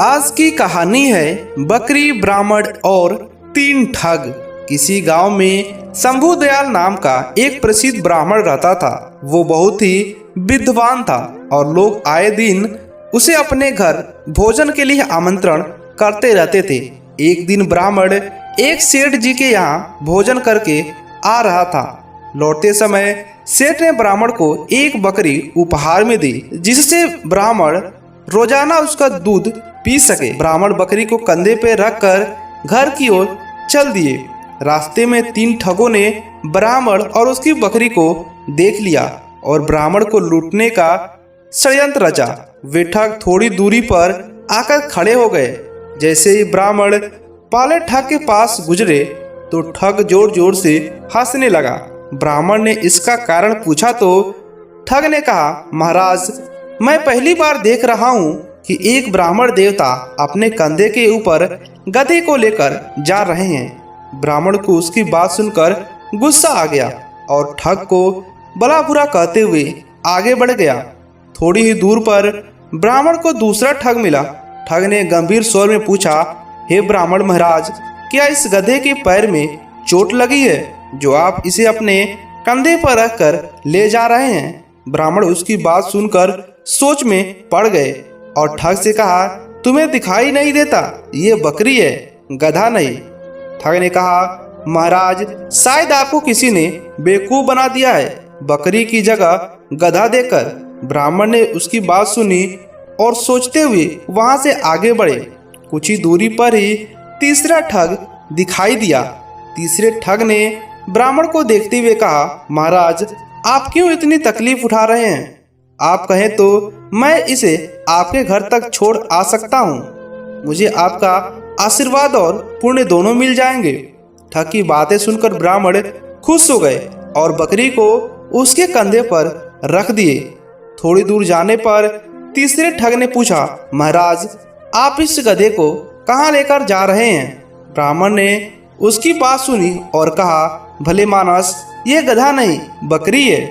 आज की कहानी है बकरी, ब्राह्मण और 3 ठग। किसी गांव में शंभू दयाल नाम का एक प्रसिद्ध ब्राह्मण रहता था। वो बहुत ही विद्वान था और लोग आए दिन उसे अपने घर भोजन के लिए आमंत्रण करते रहते थे। एक दिन ब्राह्मण एक सेठ जी के यहाँ भोजन करके आ रहा था। लौटते समय सेठ ने ब्राह्मण को एक बकरी उपहार में दी, जिससे ब्राह्मण रोजाना उसका दूध पी सके। ब्राह्मण बकरी को कंधे पे रखकर घर की ओर चल दिए। रास्ते में 3 ठगों ने ब्राह्मण और उसकी बकरी को देख लिया और ब्राह्मण को लूटने का षड्यंत्र रचा। वे ठग थोड़ी दूरी पर आकर खड़े हो गए। जैसे ही ब्राह्मण पाले ठग के पास गुजरे तो ठग जोर जोर से हंसने लगा। ब्राह्मण ने इसका कारण पूछा तो ठग ने कहा, महाराज, मैं पहली बार देख रहा हूँ कि एक ब्राह्मण देवता अपने कंधे के ऊपर गधे को लेकर जा रहे हैं। ब्राह्मण को उसकी बात सुनकर गुस्सा आ गया और ठग को भला बुरा कहते हुए आगे बढ़ गया। थोड़ी ही दूर पर ब्राह्मण को दूसरा ठग मिला। ठग ने गंभीर स्वर में पूछा, हे ब्राह्मण महाराज, क्या इस गधे के पैर में चोट लगी है जो आप इसे अपने कंधे पर रखकर ले जा रहे हैं? ब्राह्मण उसकी बात सुनकर सोच में पड़ गए और ठग से कहा, तुम्हें दिखाई नहीं देता ये बकरी है, गधा नहीं। ठग ने कहा, महाराज, शायद आपको किसी ने बेवकूफ बना दिया है बकरी की जगह गधा देकर। ब्राह्मण ने उसकी बात सुनी और सोचते हुए वहां से आगे बढ़े। कुछ ही दूरी पर ही तीसरा ठग दिखाई दिया। तीसरे ठग ने ब्राह्मण को देखते हुए कहा, महाराज, आप क्यों इतनी तकलीफ उठा रहे हैं? आप कहें तो मैं इसे आपके घर तक छोड़ आ सकता हूँ। मुझे आपका आशीर्वाद और पुण्य दोनों मिल जाएंगे। ठग की बातें सुनकर ब्राह्मण खुश हो गए और बकरी को उसके कंधे पर रख दिए। थोड़ी दूर जाने पर तीसरे ठग ने पूछा, महाराज, आप इस गधे को कहाँ लेकर जा रहे हैं? ब्राह्मण ने उसकी बात सुनी और कहा, भले मानस, ये गधा नहीं बकरी है।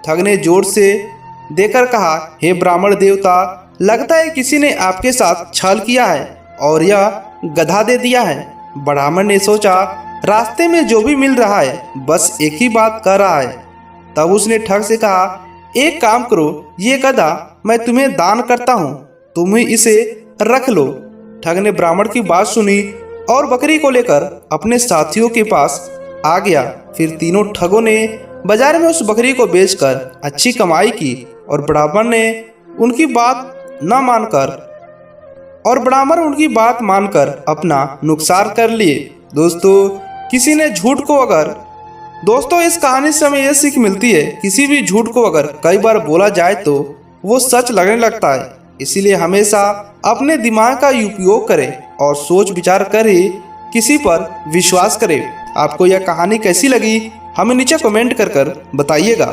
ठग ने जोर से देकर कहा, हे ब्राह्मण देवता, लगता है किसी ने आपके साथ छल किया है और यह गधा दे दिया है। ब्राह्मण ने सोचा, रास्ते में जो भी मिल रहा है बस एक ही बात कर रहा है। तब उसने ठग से कहा, एक काम करो, ये गधा मैं तुम्हें दान करता हूँ, तुम ही इसे रख लो। ठग ने ब्राह्मण की बात सुनी और बकरी को लेकर अपने साथियों के पास आ गया। फिर तीनों ठगों ने बाजार में उस बकरी को बेचकर अच्छी कमाई की और ब्राह्मण उनकी बात मानकर अपना नुकसान कर लिए। दोस्तों, इस कहानी से हमें यह सीख मिलती है, किसी भी झूठ को अगर कई बार बोला जाए तो वो सच लगने लगता है। इसीलिए हमेशा अपने दिमाग का उपयोग करें और सोच विचार कर ही किसी पर विश्वास करें। आपको यह कहानी कैसी लगी हमें नीचे कमेंट कर बताइएगा।